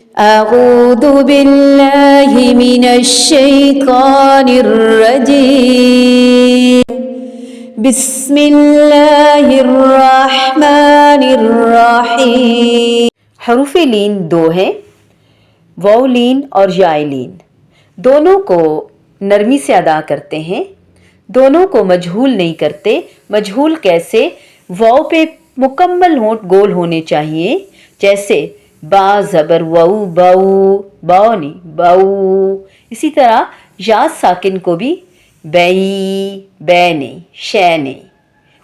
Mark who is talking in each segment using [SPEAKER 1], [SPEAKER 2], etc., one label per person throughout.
[SPEAKER 1] أعوذ بالله من الشيطان الرجيم بسم الله الرحمن الرحيम। हरूफ लीन दो हैं, वाव लीन और याय लीन। दोनों को नरमी से अदा करते हैं, दोनों को मजहूल नहीं करते। मजहूल कैसे? वाव पे मुकम्मल होंठ गोल होने चाहिए, जैसे बा ज़बर वाऊ बाऊ, बाओ नहीं बाऊ। इसी तरह या साकिन को भी बई, बै नहीं, शै नहीं।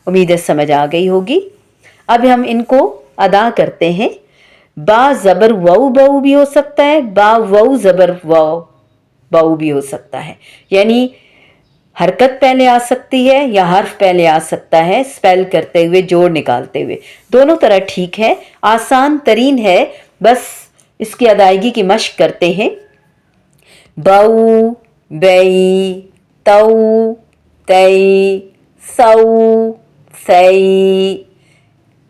[SPEAKER 1] उम्मीद है समझ आ गई होगी। अब हम इनको अदा करते हैं। बा ज़बर वाऊ बाऊ भी हो सकता है, बा वाऊ ज़बर वाऊ बाऊ भी हो सकता है। यानी हरकत पहले आ सकती है या हर्फ पहले आ सकता है, स्पेल करते हुए, जोड़ निकालते हुए। दोनों तरह ठीक है, आसान तरीन है। बस इसकी अदायगी की मश्क करते हैं। बऊ, बई, तऊ, तई, सऊ, सई,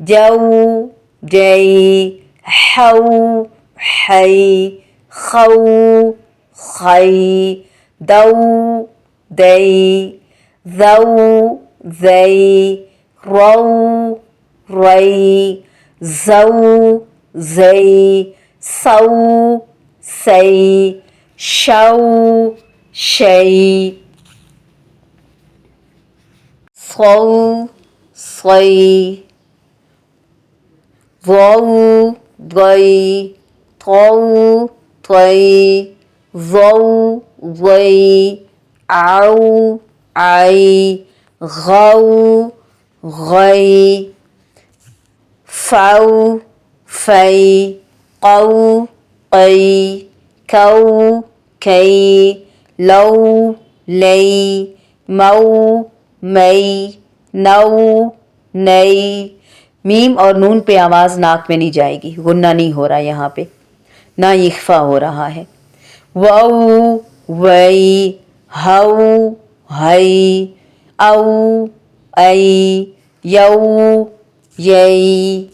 [SPEAKER 1] जऊ, जई, हऊ, हई, खऊ, खई, दऊ, दई, ज़ऊ, ज़ई, रऊ, रई, ज़ऊ, ज़ई, सऊ, सई, शऊ, शई, सऊ, सई, वऊ, वई, तऊ, तई, ज़ऊ, ज़ई, आऊ, आई, गऊ, गई, फ़ऊ, फ़ई, क़ऊ, क़ई, कऊ, कई, लऊ, लई, मऊ, मई, नऊ, नई। मीम और नून पे आवाज़ नाक में नहीं जाएगी, गुन्ना नहीं हो रहा यहाँ पे, ना इख्फा हो रहा है। वऊ, वई, हऊ, हई, औ, ऐ, यऊ, यई,